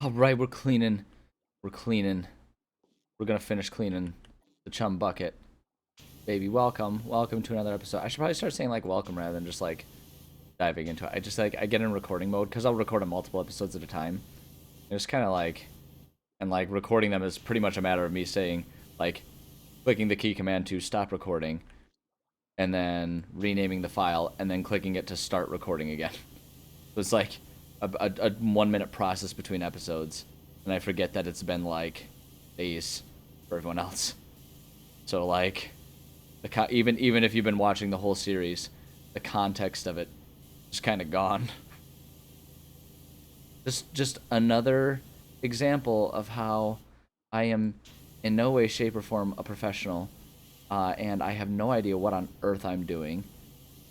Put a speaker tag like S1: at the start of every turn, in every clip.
S1: All right, we're cleaning. We're cleaning. We're gonna finish cleaning the Chum Bucket, baby. Welcome, welcome to another episode. I should probably start saying like welcome rather than just like diving into it. I just like I get in recording mode because I'll record on multiple episodes at a time. It's kind of like, and like recording them is pretty much a matter of me saying like clicking the key command to stop recording, and then renaming the file, and then clicking it to start recording again. So it's like a 1 minute process between episodes, and I forget that it's been like days for everyone else. So like, even if you've been watching the whole series, the context of it is kind of gone. Just another example of how I am in no way, shape, or form a professional, and I have no idea what on earth I'm doing.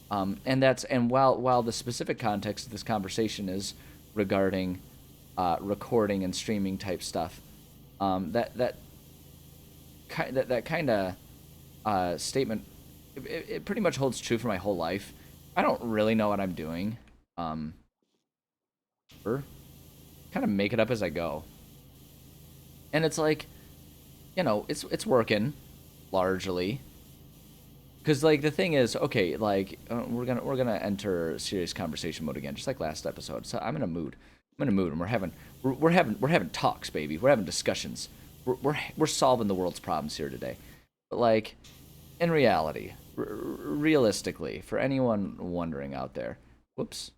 S1: And while the specific context of this conversation is regarding recording and streaming type stuff, that kind of statement, it pretty much holds true for my whole life. I don't really know what I'm doing. Or kind of make it up as I go, and it's like, it's working largely. Because like the thing is, okay, like we're gonna enter serious conversation mode again, just like last episode. So I'm in a mood. I'm in a mood, and we're having talks, baby. We're having discussions. We're solving the world's problems here today. But like, in reality, realistically, for anyone wondering out there, whoops.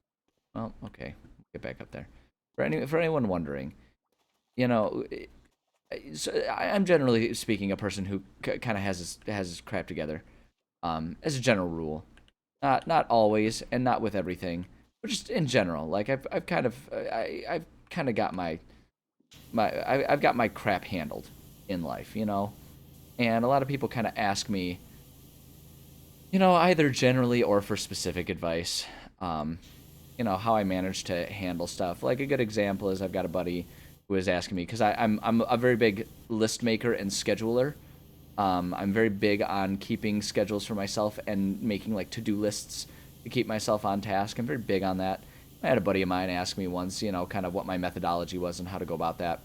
S1: Well, okay, get back up there. For anyone wondering, you know, so I'm generally speaking a person who kind of has his crap together, as a general rule. Not always, and not with everything, but just in general. Like I've kind of got I've got my crap handled in life, And a lot of people kind of ask me, either generally or for specific advice, how I manage to handle stuff. Like a good example is I've got a buddy who is asking me because I'm a very big list maker and scheduler. I'm very big on keeping schedules for myself and making like to-do lists to keep myself on task. I'm very big on that. I had a buddy of mine ask me once, kind of what my methodology was and how to go about that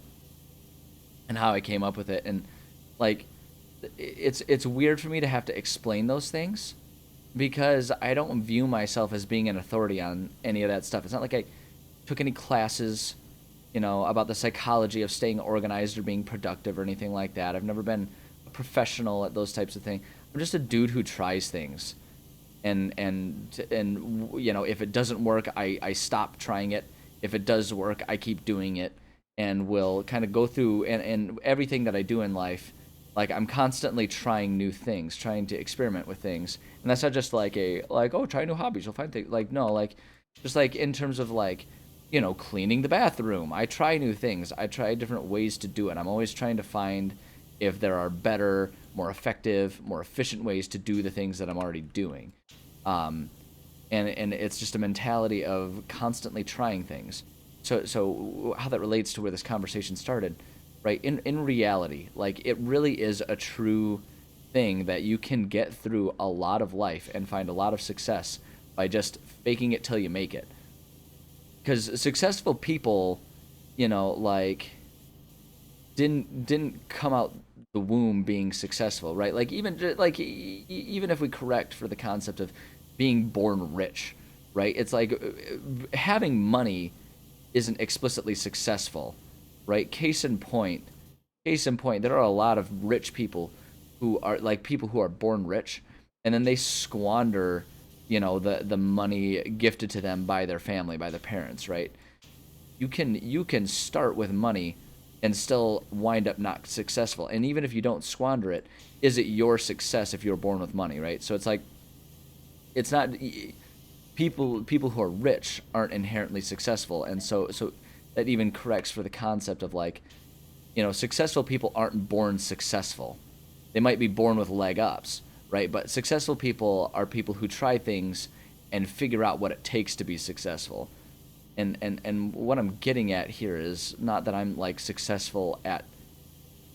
S1: and how I came up with it. And like, it's weird for me to have to explain those things because I don't view myself as being an authority on any of that stuff. It's not like I took any classes, about the psychology of staying organized or being productive or anything like that. I've never been a professional at those types of things. I'm just a dude who tries things. And if it doesn't work, I stop trying it. If it does work, I keep doing it and will kind of go through and everything that I do in life. Like I'm constantly trying new things, trying to experiment with things. And that's not just like oh, try new hobbies, you'll find things. Like no, like just like in terms of like, cleaning the bathroom. I try new things. I try different ways to do it. I'm always trying to find if there are better, more effective, more efficient ways to do the things that I'm already doing. And it's just a mentality of constantly trying things. So how that relates to where this conversation started, right? In reality, like it really is a true thing that you can get through a lot of life and find a lot of success by just faking it till you make it. Because successful people, like didn't come out the womb being successful, right? Like even if we correct for the concept of being born rich, right? It's like having money isn't explicitly successful, right? Case in point, there are a lot of rich people who are like people who are born rich, and then they squander, the money gifted to them by their family, by their parents, right? You can start with money and still wind up not successful. And even if you don't squander it, is it your success if you're born with money, right? So it's like it's not people who are rich aren't inherently successful, and so that even corrects for the concept of like, successful people aren't born successful. They might be born with leg ups, right? But successful people are people who try things and figure out what it takes to be successful. And what I'm getting at here is not that I'm like successful at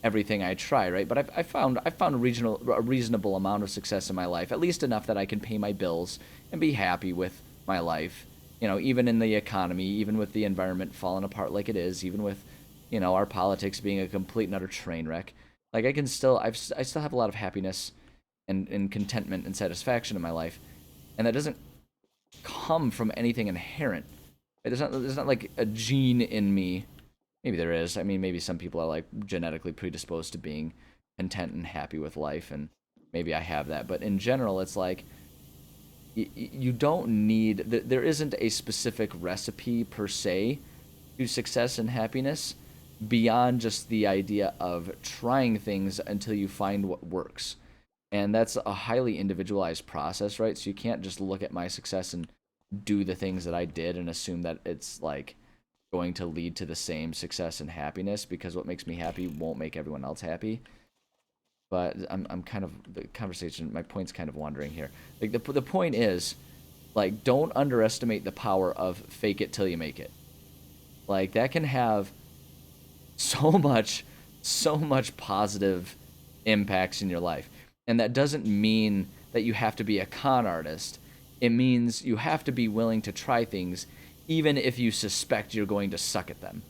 S1: everything I try, right? But I found a reasonable amount of success in my life, at least enough that I can pay my bills and be happy with my life. Even in the economy, even with the environment falling apart like it is, even with our politics being a complete and utter train wreck, like I still have a lot of happiness and contentment and satisfaction in my life, and that doesn't come from anything inherent. There's not like a gene in me. Maybe there is. I mean, maybe some people are like genetically predisposed to being content and happy with life, and maybe I have that. But in general, it's like you don't need. There isn't a specific recipe per se to success and happiness beyond just the idea of trying things until you find what works. And that's a highly individualized process, right? So you can't just look at my success and do the things that I did and assume that it's like going to lead to the same success and happiness, because what makes me happy won't make everyone else happy. But I'm kind of, the conversation, my point's kind of wandering here. Like the point is, like, don't underestimate the power of fake it till you make it. Like, that can have so much positive impacts in your life. And that doesn't mean that you have to be a con artist. It means you have to be willing to try things even if you suspect you're going to suck at them.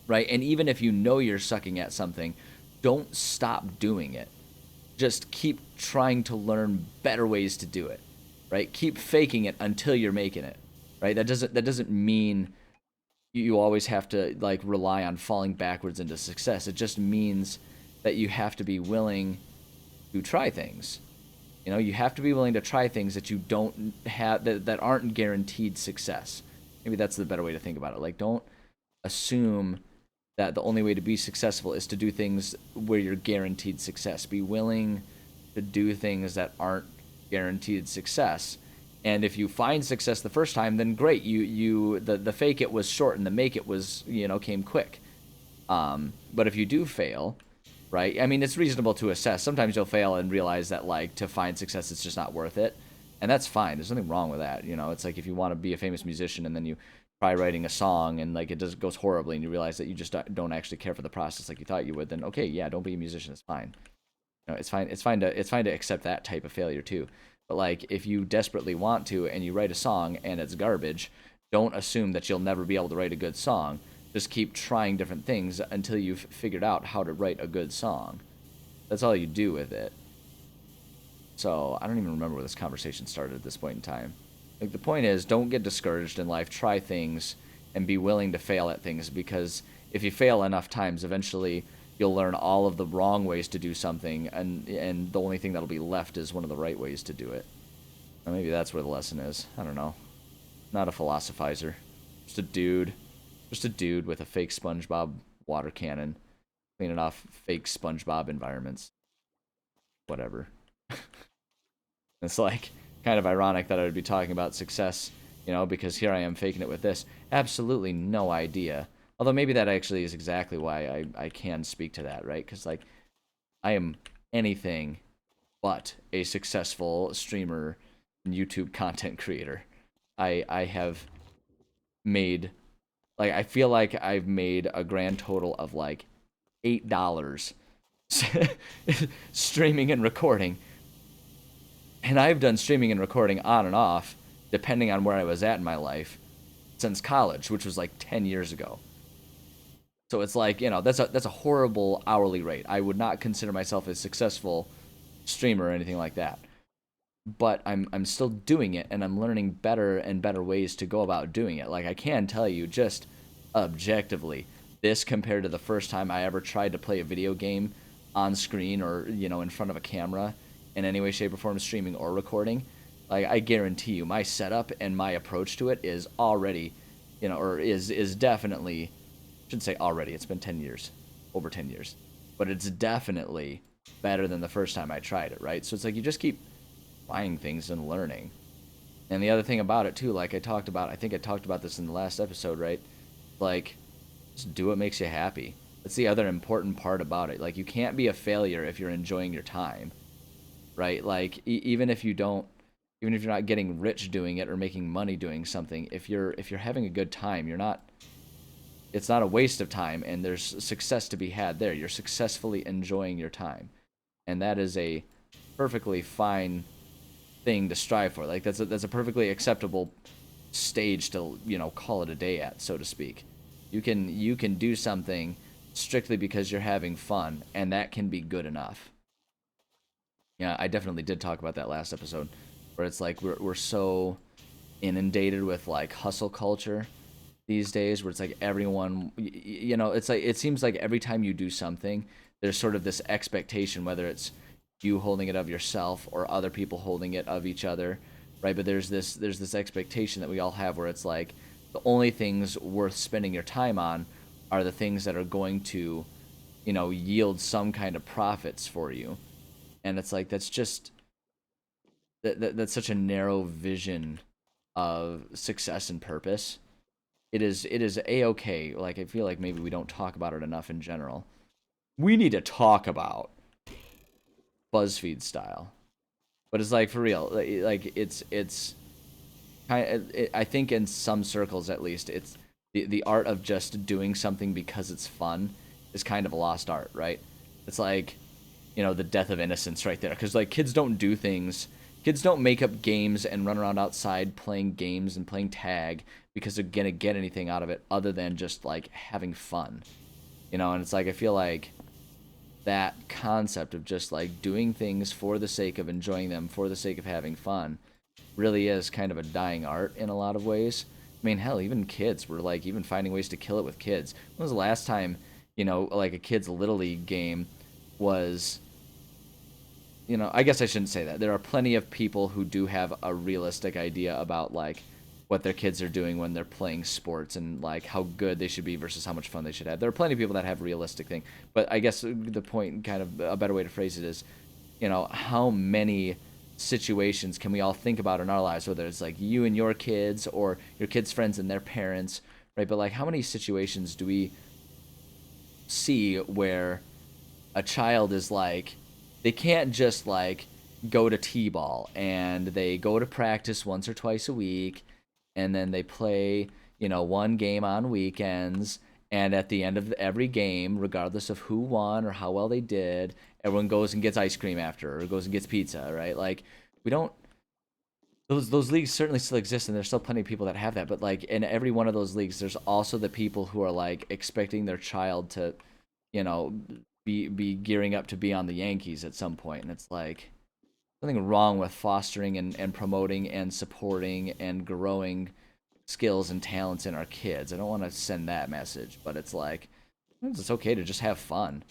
S1: Right? And even if you know you're sucking at something, don't stop doing it. Just keep trying to learn better ways to do it. Right? Keep faking it until you're making it. Right? That doesn't mean you always have to like rely on falling backwards into success. It just means that you have to be willing to try things. You have to be willing to try things that you don't have, that aren't guaranteed success. Maybe that's the better way to think about it. Like, don't assume that the only way to be successful is to do things where you're guaranteed success. Be willing to do things that aren't guaranteed success. And if you find success the first time, then great. The fake it was short and the make it was, came quick. But if you do fail, right? I mean, it's reasonable to assess. Sometimes you'll fail and realize that, like, to find success, it's just not worth it. And that's fine. There's nothing wrong with that. It's like if you want to be a famous musician and then you try writing a song and, like, it goes horribly and you realize that you just don't actually care for the process like you thought you would, then okay, yeah, don't be a musician. It's fine. It's fine. It's fine to accept that type of failure too. But, like, if you desperately want to and you write a song and it's garbage, don't assume that you'll never be able to write a good song. Just keep trying different things until you've figured out how to write a good song. That's all you do with it. So I don't even remember where this conversation started at this point in time. Like, the point is, don't get discouraged in life. Try things and be willing to fail at things, because if you fail enough times, eventually you'll learn all of the wrong ways to do something, and the only thing that'll be left is one of the right ways to do it. Or maybe that's where the lesson is. I don't know. Not a philosophizer. Just a dude. Just a dude with a fake SpongeBob water cannon cleaning off fake SpongeBob environments. Whatever. It's like kind of ironic that I would be talking about success, because here I am faking it with this. Absolutely no idea. Although maybe that actually is exactly why I can speak to that, right? Because, like, I am anything but a successful streamer and YouTube content creator. I have made, like, I feel like I've made a grand total of like $8 streaming and recording. And I've done streaming and recording on and off, depending on where I was at in my life, since college, which was like 10 years ago. So it's like, that's a horrible hourly rate. I would not consider myself a successful streamer or anything like that. But I'm still doing it, and I'm learning better and better ways to go about doing it. Like, I can tell you just objectively, this compared to the first time I ever tried to play a video game on screen or, in front of a camera in any way, shape, or form, streaming or recording, like, I guarantee you my setup and my approach to it is already, or is definitely, I shouldn't say already, it's been 10 years, over 10 years, but it's definitely better than the first time I tried it, right? So it's like you just keep trying things and learning. And the other thing about it too, like I think I talked about this in the last episode, right? Like, just do what makes you happy. That's the other important part about it. Like, you can't be a failure if you're enjoying your time, right? Like, even if you're not getting rich doing it or making money doing something, if you're having a good time, it's not a waste of time, and there's success to be had there. You're successfully enjoying your time, and that is a perfectly fine thing to strive for. Like, that's a perfectly acceptable stage to call it a day at, so to speak. You can do something strictly because you're having fun, and that can be good enough. Yeah, I definitely did talk about that last episode, where it's like we're so inundated with like hustle culture these days, where it's like everyone, it's like it seems like every time you do something, there's sort of this expectation, whether it's you holding it of yourself or other people holding it of each other, right? But there's this expectation that we all have, where it's like the only things worth spending your time on are the things that are going to, yield some kind of profits for you. And it's like that's just that's such a narrow vision of success and purpose. It is a-okay. Like, I feel like maybe we don't talk about it enough in general. We need to talk about BuzzFeed style, but it's like, for real, like it's kind of, I think in some circles at least, it's the art of just doing something because it's fun is kind of a lost art, right? It's like, the death of innocence right there, because like kids don't make up games and run around outside playing games and playing tag because they're gonna get anything out of it other than just like having fun. And it's like, I feel like that concept of just like doing things for the sake of enjoying them, for the sake of having fun, really is kind of a dying art in a lot of ways. I mean, hell, even kids were like even finding ways to kill it with kids. When was the last time, like a kid's little league game was, I guess I shouldn't say that. There are plenty of people who do have a realistic idea about like what their kids are doing when they're playing sports, and like how good they should be versus how much fun they should have. There are plenty of people that have realistic thing, but I guess the point, kind of a better way to phrase it is, how many situations can we all think about in our lives, whether it's like you and your kids or your kids' friends and their parents, right? But like, how many situations do we see where a child is like, they can't just like go to t-ball, and they go to practice once or twice a week, and then they play, one game on weekends, and at the end of every game, regardless of who won or how well they did, everyone goes and gets ice cream after, or goes and gets pizza, right? Like, we don't, those leagues certainly still exist, and there's still plenty of people that have that, but like in every one of those leagues, there's also the people who are like expecting their child to, you know be gearing up to be on the Yankees at some point. And it's like, something wrong with fostering and promoting and supporting and growing skills and talents in our kids. I don't want to send that message, but it's like, it's okay to just have fun.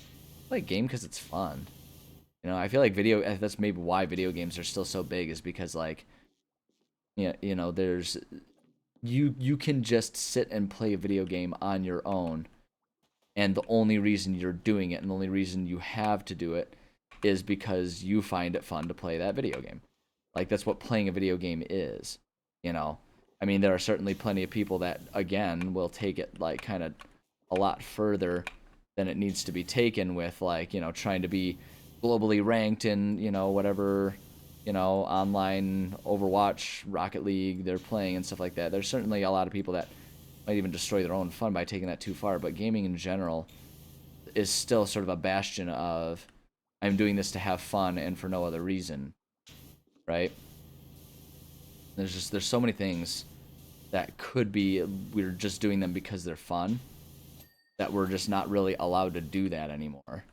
S1: Play a game because it's fun. I feel like that's maybe why video games are still so big, is because like, yeah, there's, you can just sit and play a video game on your own, and the only reason you're doing it and the only reason you have to do it is because you find it fun to play that video game. Like, that's what playing a video game is. I mean, there are certainly plenty of people that, again, will take it like kind of a lot further than it needs to be taken, with like, trying to be globally ranked in, whatever, online Overwatch, Rocket League they're playing and stuff like that. There's certainly a lot of people that might even destroy their own fun by taking that too far, but gaming in general is still sort of a bastion of, I'm doing this to have fun and for no other reason, right? There's so many things that could be, we're just doing them because they're fun, that we're just not really allowed to do that anymore.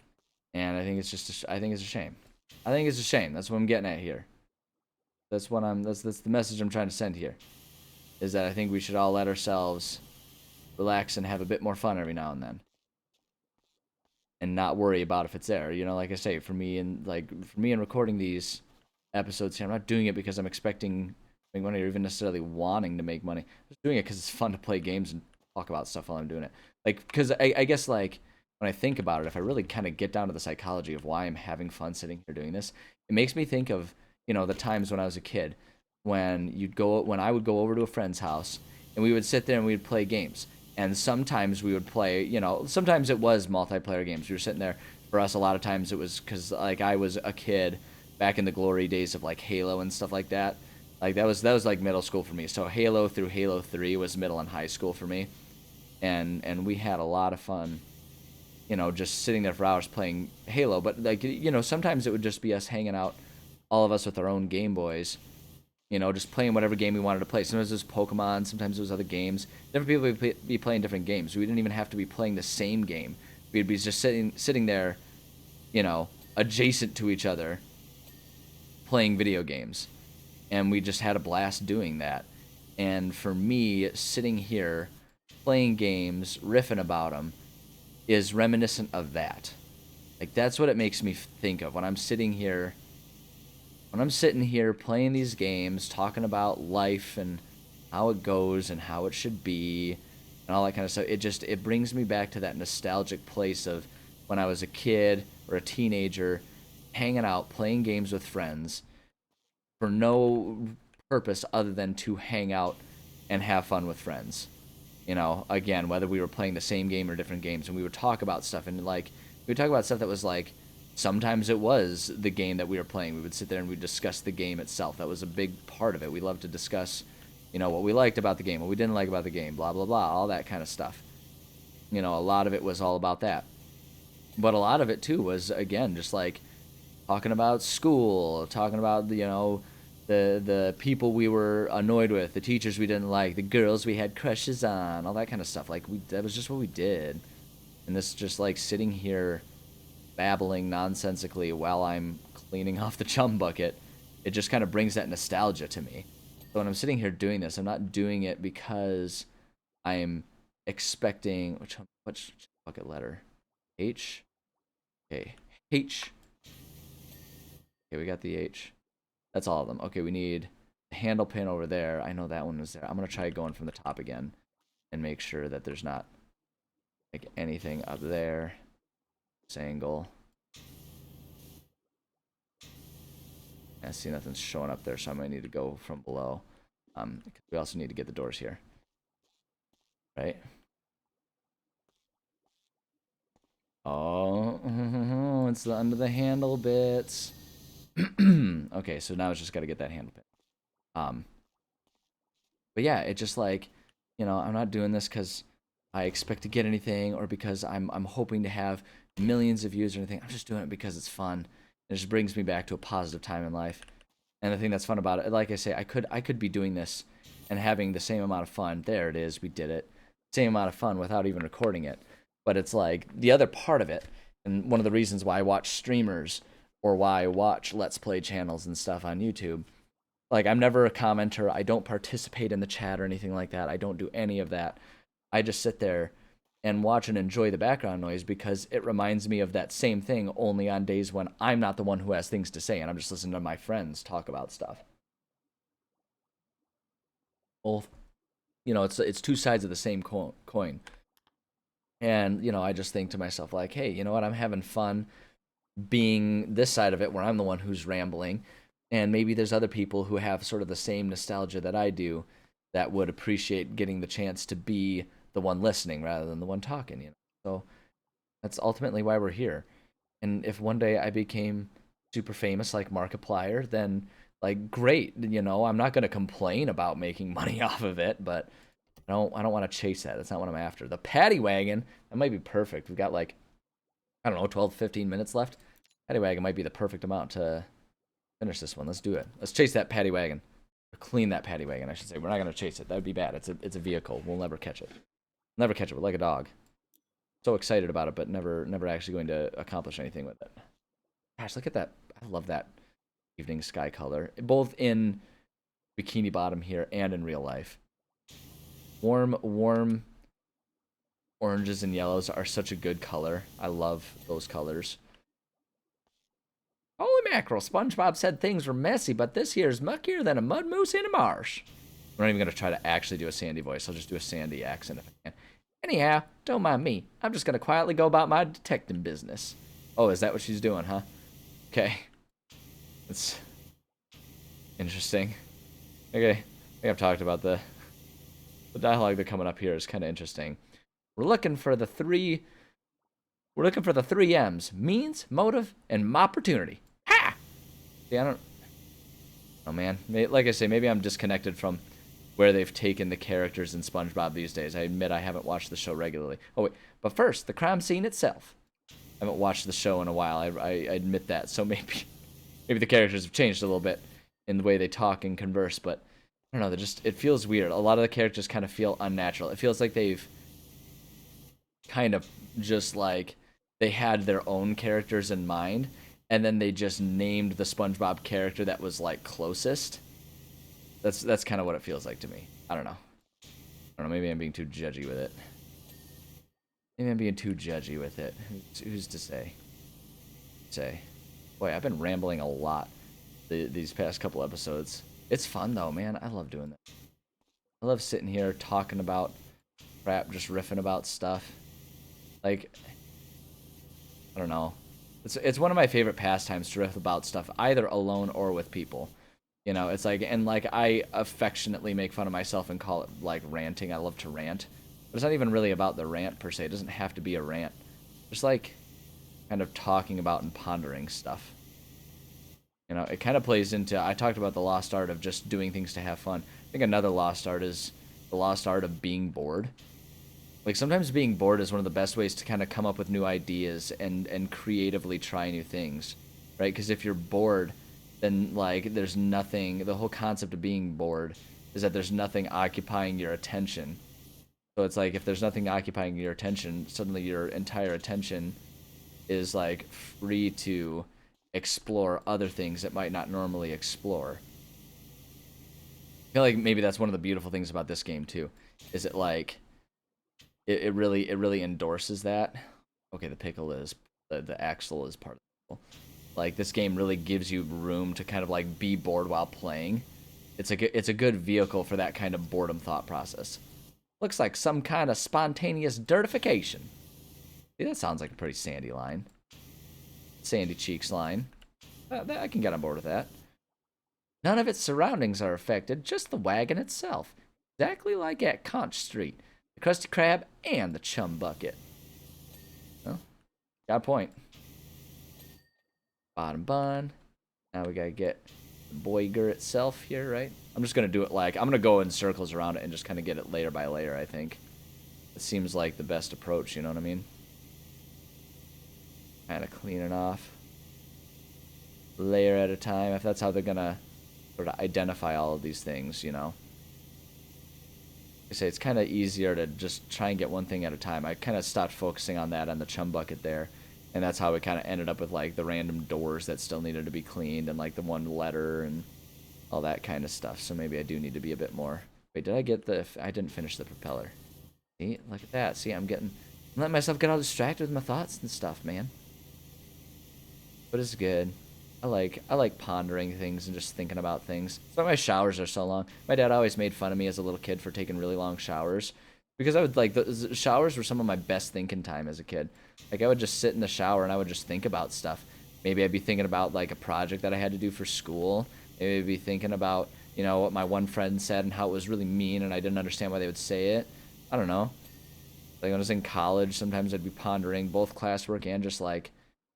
S1: And I think it's just I think it's a shame. I think it's a shame. That's what I'm getting at here. That's the message I'm trying to send here. Is that I think we should all let ourselves relax and have a bit more fun every now and then, and not worry about if it's there. Like I say, for me and recording these episodes here, I'm not doing it because I'm expecting to make money or even necessarily wanting to make money. I'm just doing it because it's fun to play games and talk about stuff while I'm doing it. Like, because I guess, like, when I think about it, if I really kind of get down to the psychology of why I'm having fun sitting here doing this, it makes me think of, the times when I was a kid, when I would go over to a friend's house, and we would sit there and we would play games. And sometimes we would play, sometimes it was multiplayer games. We were sitting there. For us, a lot of times it was because, like, I was a kid back in the glory days of, like, Halo and stuff like that. Like, that was like middle school for me. So Halo through Halo 3 was middle and high school for me. And we had a lot of fun, just sitting there for hours playing Halo. But, like, sometimes it would just be us hanging out, all of us with our own Game Boys, You know, just playing whatever game we wanted to play. Sometimes it was Pokemon, sometimes it was other games. Different people would be playing different games. We didn't even have to be playing the same game. We'd be just sitting there, you know, adjacent to each other, playing video games. And we just had a blast doing that. And for me, sitting here, playing games, riffing about them, is reminiscent of that. Like, that's what it makes me think of when I'm sitting here. When I'm sitting here playing these games, talking about life and how it goes and how it should be and all that kind of stuff, it brings me back to that nostalgic place of when I was a kid or a teenager, hanging out, playing games with friends for no purpose other than to hang out and have fun with friends. You know, again, whether we were playing the same game or different games, and we would talk about stuff, and like we would talk about stuff that was like, sometimes it was the game that we were playing. We would sit there and we'd discuss the game itself. That was a big part of it. We loved to discuss, you know, what we liked about the game, what we didn't like about the game, blah, blah, blah, all that kind of stuff. You know, a lot of it was all about that. But a lot of it, too, was, again, just like talking about school, talking about, you know, the people we were annoyed with, the teachers we didn't like, the girls we had crushes on, all that kind of stuff. Like, that was just what we did. And this just, like, sitting here babbling nonsensically while I'm cleaning off the chum bucket, it just kind of brings that nostalgia to me. So when I'm sitting here doing this, I'm not doing it because I'm expecting which bucket letter? H? Okay. H. Okay, we got the H. That's all of them. Okay, we need the handle pin over there. I know that one was there. I'm gonna try going from the top again and make sure that there's not like anything up there. This angle. I see nothing's showing up there, so I might need to go from below. We also need to get the doors here, right? Oh, it's the under the handle bits. Okay, so now it's just got to get that handle bit. But yeah, it just like, you know, I'm not doing this because I expect to get anything or because I'm hoping to have millions of views or anything. I'm just doing it because it's fun. It just brings me back to a positive time in life. And the thing that's fun about it, like I say, I could be doing this and having the same amount of fun. There it is, we did it. Same amount of fun without even recording it. But it's like the other part of it, and one of the reasons why I watch streamers or why I watch Let's Play channels and stuff on YouTube. Like, I'm never a commenter. I don't participate in the chat or anything like that. I don't do any of that. I just sit there and watch and enjoy the background noise because it reminds me of that same thing, only on days when I'm not the one who has things to say and I'm just listening to my friends talk about stuff. Both, you know, it's two sides of the same coin. And, you know, I just think to myself, like, hey, you know what? I'm having fun being this side of it where I'm the one who's rambling. And maybe there's other people who have sort of the same nostalgia that I do that would appreciate getting the chance to be the one listening rather than the one talking, you know. So that's ultimately why we're here. And if one day I became super famous like Markiplier, then like great, you know, I'm not going to complain about making money off of it, but I don't want to chase that. That's not what I'm after. The paddy wagon, that might be perfect. We've got like, I don't know, 12, 15 minutes left. Paddy wagon might be the perfect amount to finish this one. Let's do it. Let's chase that paddy wagon. Or clean that paddy wagon, I should say. We're not going to chase it. That would be bad. It's a vehicle. We'll never catch it. Never catch it. We're like a dog. So excited about it, but never actually going to accomplish anything with it. Gosh, look at that. I love that evening sky color. Both in Bikini Bottom here and in real life. Warm oranges and yellows are such a good color. I love those colors. Holy mackerel, SpongeBob said things were messy, but this here's muckier than a mud moose in a marsh. We're not even going to try to actually do a Sandy voice. I'll just do a Sandy accent if I can. Anyhow, don't mind me. I'm just going to quietly go about my detecting business. Oh, is that what she's doing, huh? Okay. That's interesting. Okay. I think I've talked about the dialogue that's coming up here is kind of interesting. We're looking for the three M's: means, motive, and opportunity. Ha! See, I don't. Oh man, like I say, maybe I'm disconnected from where they've taken the characters in SpongeBob these days. I admit I haven't watched the show regularly. Oh wait, but first, the crime scene itself. I haven't watched the show in a while. I admit that. So maybe the characters have changed a little bit in the way they talk and converse, but I don't know, it feels weird. A lot of the characters kind of feel unnatural. It feels like they've kind of just like they had their own characters in mind, and then they just named the SpongeBob character that was like closest. That's kind of what it feels like to me. I don't know. Maybe I'm being too judgy with it. Maybe I'm being too judgy with it. Who's to say? Boy, I've been rambling a lot these past couple episodes. It's fun though, man. I love doing that. I love sitting here talking about crap, just riffing about stuff. Like, I don't know. It's one of my favorite pastimes to riff about stuff, either alone or with people. You know, it's like, and like I affectionately make fun of myself and call it like ranting. I love to rant. But it's not even really about the rant per se. It doesn't have to be a rant. Just like kind of talking about and pondering stuff. You know, it kind of plays into, I talked about the lost art of just doing things to have fun. I think another lost art is the lost art of being bored. Like sometimes being bored is one of the best ways to kind of come up with new ideas and creatively try new things, right? Because if you're bored, then like there's nothing, the whole concept of being bored is that there's nothing occupying your attention. So it's like if there's nothing occupying your attention, suddenly your entire attention is like free to explore other things that might not normally explore. I feel like maybe that's one of the beautiful things about this game too, is it like it really endorses that. Okay, the pickle is the axle is part of the pickle. Like this game really gives you room to kind of like be bored while playing. It's a good vehicle for that kind of boredom thought process. Looks like some kind of spontaneous dirtification. See, that sounds like a pretty Sandy line. Sandy Cheeks line. I can get on board with that. None of its surroundings are affected, just the wagon itself. Exactly like at Conch Street, the Krusty Krab, and the Chum Bucket. Well, got a point. Bottom bun. Now we gotta get the Boiger itself here, right? I'm just gonna do it like, I'm gonna go in circles around it and just kind of get it layer by layer, I think. It seems like the best approach, you know what I mean? Kind of clean it off. Layer at a time, if that's how they're gonna sort of identify all of these things, you know. I say it's kind of easier to just try and get one thing at a time. I kind of stopped focusing on that on the Chum Bucket there, and that's how we kind of ended up with like the random doors that still needed to be cleaned and like the one letter and all that kind of stuff. So maybe I do need to be a bit more. Wait, did I get the? I didn't finish the propeller. See, look at that. See, I'm letting myself get all distracted with my thoughts and stuff, man. But it's good. I like pondering things and just thinking about things. That's why my showers are so long. My dad always made fun of me as a little kid for taking really long showers, because I would like the showers were some of my best thinking time as a kid. Like I would just sit in the shower and I would just think about stuff. Maybe I'd be thinking about like a project that I had to do for school. Maybe I'd be thinking about, you know, what my one friend said and how it was really mean and I didn't understand why they would say it. I don't know. Like when I was in college, sometimes I'd be pondering both classwork and just like,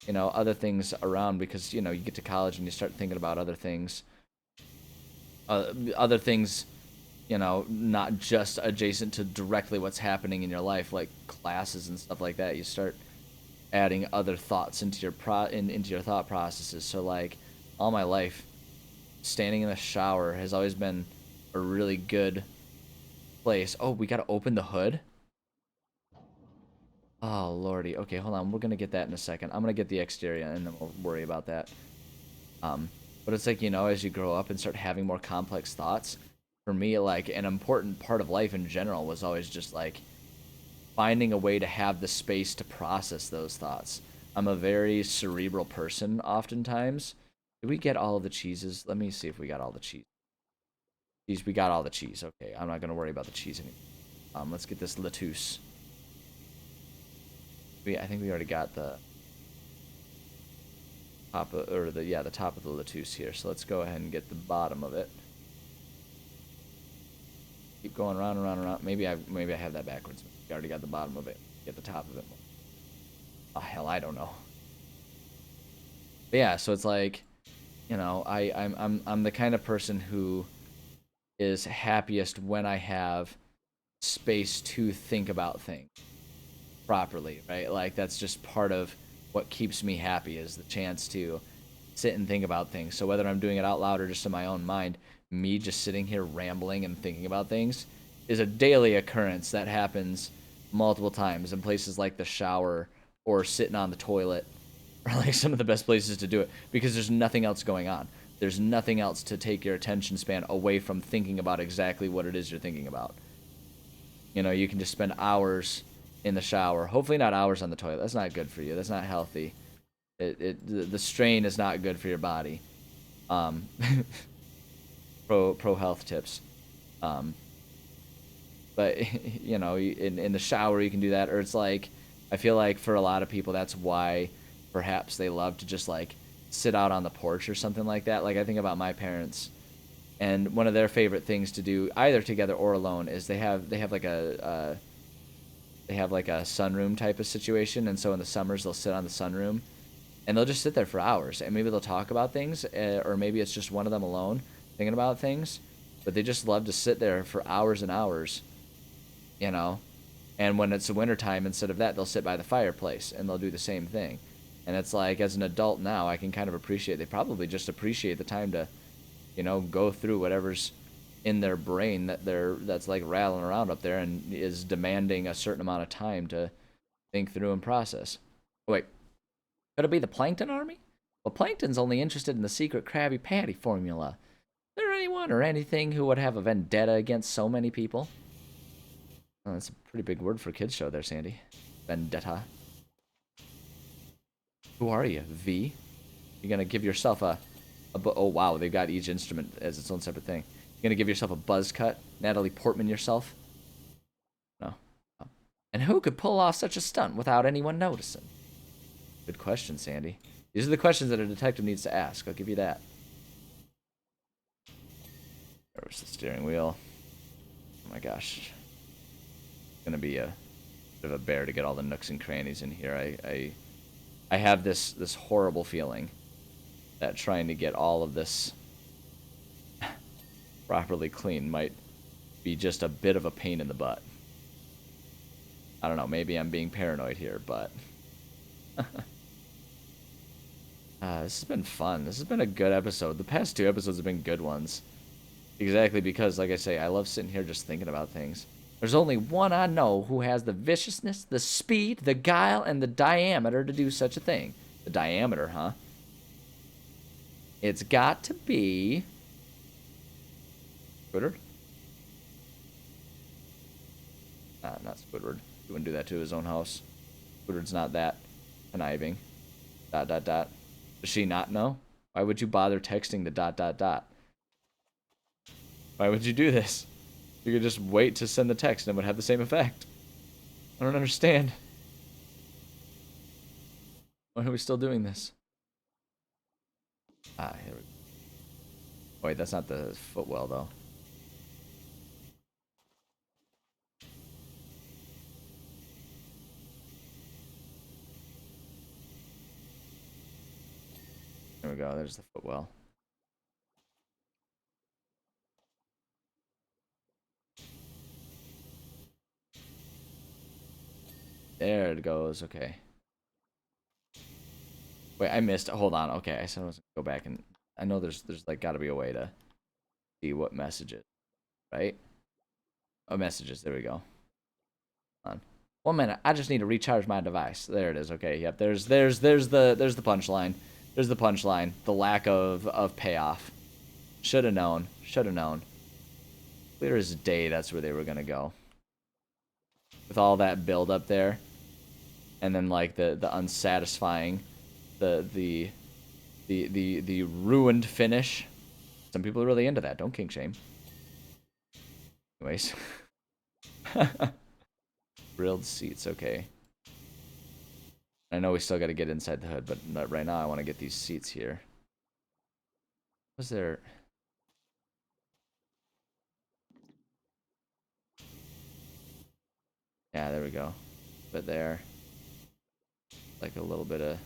S1: you know, other things around, because, you know, you get to college and you start thinking about other things, you know, not just adjacent to directly what's happening in your life, like classes and stuff like that. You start adding other thoughts into your into your thought processes. So like all my life, standing in the shower has always been a really good place. Oh, we got to open the hood. Oh, lordy. Okay, hold on. We're going to get that in a second. I'm going to get the exterior, and then we'll worry about that. But it's like, you know, as you grow up and start having more complex thoughts, for me, like, an important part of life in general was always just, like, finding a way to have the space to process those thoughts. I'm a very cerebral person, oftentimes. Did we get all of the cheeses? Let me see if we got all the cheese. We got all the cheese. Okay, I'm not going to worry about the cheese anymore. Let's get this lettuce. I think we already got the top of, or the top of the lettuce here. So let's go ahead and get the bottom of it. Keep going around and around and around. Maybe I have that backwards. We already got the bottom of it. Get the top of it. Oh hell, I don't know. But yeah, so it's like, you know, I'm the kind of person who is happiest when I have space to think about things properly, right? Like that's just part of what keeps me happy, is the chance to sit and think about things. So whether I'm doing it out loud or just in my own mind, me just sitting here rambling and thinking about things is a daily occurrence that happens multiple times in places like the shower or sitting on the toilet are like some of the best places to do it because there's nothing else going on. There's nothing else to take your attention span away from thinking about exactly what it is you're thinking about. You know, you can just spend hours in the shower. Hopefully not hours on the toilet. That's not good for you. That's not healthy. The strain is not good for your body. Um, pro health tips. But you know, in the shower you can do that, or it's like I feel like for a lot of people that's why perhaps they love to just like sit out on the porch or something like that. Like I think about my parents, and one of their favorite things to do, either together or alone, is they have like a they have like a sunroom type of situation, and so in the summers they'll sit on the sunroom, and they'll just sit there for hours, and maybe they'll talk about things, or maybe it's just one of them alone thinking about things, but they just love to sit there for hours and hours, you know. And when it's the wintertime, instead of that, they'll sit by the fireplace and they'll do the same thing. And it's like, as an adult now, I can kind of appreciate, they probably just appreciate the time to, you know, go through whatever's in their brain that's like rattling around up there and is demanding a certain amount of time to think through and process. Wait, could it be the Plankton Army? Well, Plankton's only interested in the secret Krabby Patty formula. Is there anyone or anything who would have a vendetta against so many people? Oh, that's a pretty big word for a kids show there, Sandy. Vendetta. Who are you, V? You're gonna give yourself oh wow, they've got each instrument as its own separate thing. You're gonna give yourself a buzz cut, Natalie Portman yourself? No. Oh. And who could pull off such a stunt without anyone noticing? Good question, Sandy. These are the questions that a detective needs to ask. I'll give you that. Where's the steering wheel? Oh my gosh. It's gonna be a bit of a bear to get all the nooks and crannies in here. I have this horrible feeling that trying to get all of this properly clean might be just a bit of a pain in the butt. I don't know, maybe I'm being paranoid here, but this has been fun. This has been a good episode. The past 2 episodes have been good ones. Exactly because, like I say, I love sitting here just thinking about things. There's only one I know who has the viciousness, the speed, the guile, and the diameter to do such a thing. The diameter, huh? It's got to be... Squidward? Not Squidward. He wouldn't do that to his own house. Squidward's not that conniving. ... Does she not know? Why would you bother texting the ... Why would you do this? You could just wait to send the text and it would have the same effect. I don't understand. Why are we still doing this? Here we go. Wait, that's not the footwell, though. There we go, there's the footwell. There it goes, okay. Wait, I missed. Hold on. Okay, I said I was gonna go back and I know there's like got to be a way to see what messages, right? Oh, messages. There we go. Hold on. 1 minute. I just need to recharge my device. There it is. Okay. Yep. There's the punchline. There's the punchline. The lack of payoff. Should have known. Should have known. Clear as day. That's where they were gonna go. With all that build up there, and then like the unsatisfying, the ruined finish. Some people are really into that. Don't kink shame. Anyways. Grilled seats, okay. I know we still got to get inside the hood, but right now I want to get these seats here. Was there... Yeah, there we go. But there. Like a little bit of...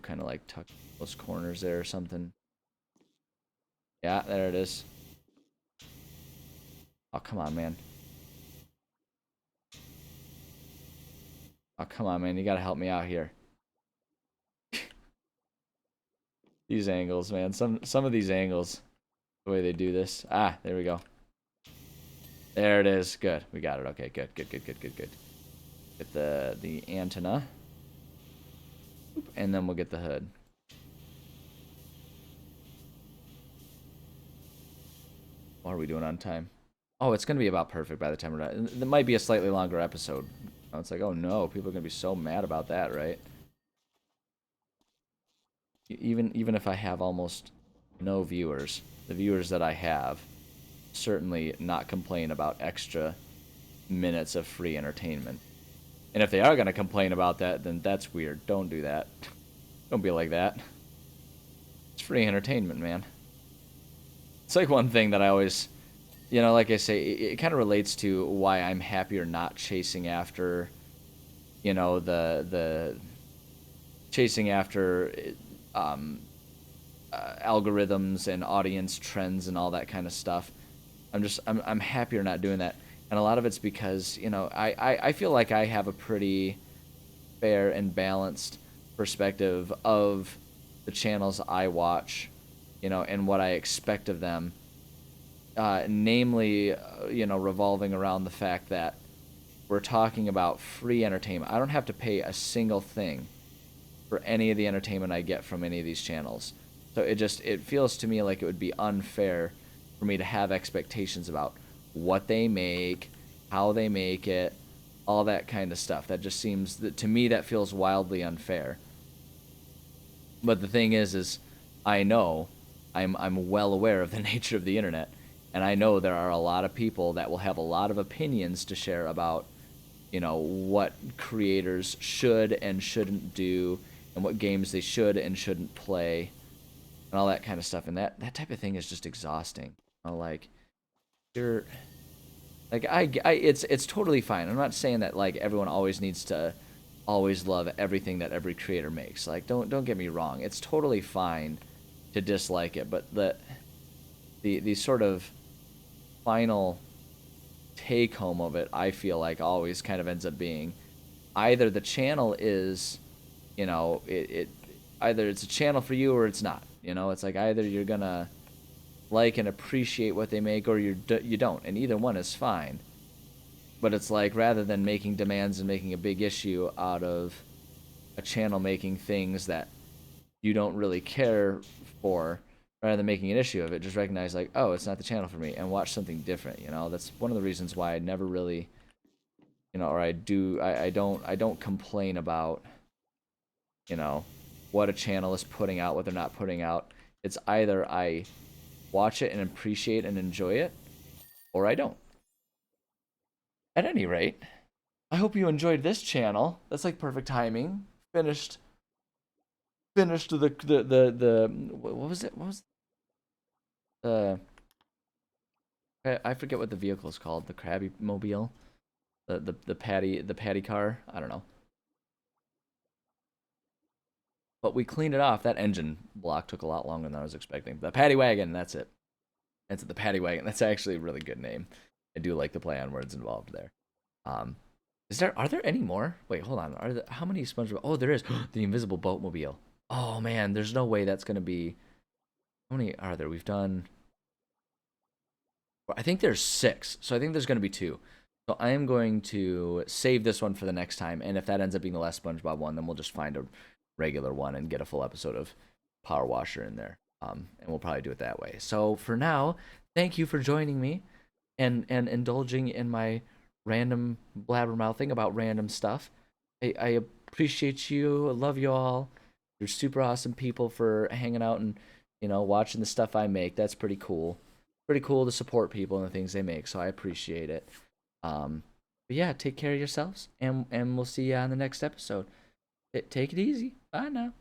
S1: kind of like tuck those corners there or something. Yeah, there it is. Oh, come on, man. Oh, come on, man. You got to help me out here. These angles, man. Some of these angles, the way they do this. Ah, there we go. There it is. Good. We got it. Okay, good. Get the antenna. And then we'll get the hood. What are we doing on time? Oh, it's going to be about perfect by the time we're done. It might be a slightly longer episode. It's like, oh no, people are going to be so mad about that, right? Even if I have almost no viewers, the viewers that I have certainly not complain about extra minutes of free entertainment. And if they are going to complain about that, then that's weird. Don't do that. Don't be like that. It's free entertainment, man. It's like one thing that I always, like I say, it kind of relates to why I'm happier not chasing after, the chasing after algorithms and audience trends and all that kind of stuff. I'm happier not doing that. And a lot of it's because, I feel like I have a pretty fair and balanced perspective of the channels I watch, and what I expect of them. Namely, revolving around the fact that we're talking about free entertainment. I don't have to pay a single thing for any of the entertainment I get from any of these channels. So it feels to me like it would be unfair for me to have expectations about what they make, how they make it, all that kind of stuff. That just seems, to me, that feels wildly unfair. But the thing is I know, I'm well aware of the nature of the internet, and I know there are a lot of people that will have a lot of opinions to share about, what creators should and shouldn't do, and what games they should and shouldn't play, and all that kind of stuff. And that type of thing is just exhausting. Like, you're like, it's totally fine. I'm not saying that like everyone always needs to always love everything that every creator makes. Like, don't get me wrong. It's totally fine to dislike it, but the sort of final take home of it, I feel like, always kind of ends up being either the channel is, either it's a channel for you or it's not. It's like either you're gonna like and appreciate what they make, or you don't, and either one is fine. But it's like, rather than making demands and making a big issue out of a channel making things that you don't really care for, rather than making an issue of it, just recognize like, oh, it's not the channel for me, and watch something different. That's one of the reasons why I never really, or I don't complain about, what a channel is putting out, what they're not putting out. It's either I watch it and appreciate and enjoy it, or I don't. At any rate, I hope you enjoyed this channel. That's like perfect timing. Finished the what was it? What was the I forget what the vehicle is called. The Krabby Mobile, the patty car. I don't know. But we cleaned it off. That engine block took a lot longer than I was expecting. The Paddy Wagon. That's it. That's the Paddy Wagon. That's actually a really good name. I do like the play on words involved there. Are there any more? Wait, hold on. How many SpongeBob? Oh, there is. The Invisible Boatmobile. Oh man, there's no way that's gonna be. How many are there? We've done. I think there's 6, so I think there's gonna be 2. So I am going to save this one for the next time, and if that ends up being the last SpongeBob one, then we'll just find a regular one and get a full episode of Powerwasher in there. And we'll probably do it that way. So for now, thank you for joining me and indulging in my random blabbermouthing about random stuff. I appreciate you. I love you all. You're super awesome people for hanging out and watching the stuff I make. That's pretty cool. Pretty cool to support people and the things they make. So I appreciate it. But yeah, take care of yourselves, and we'll see you on the next episode. Take it easy. Bye now.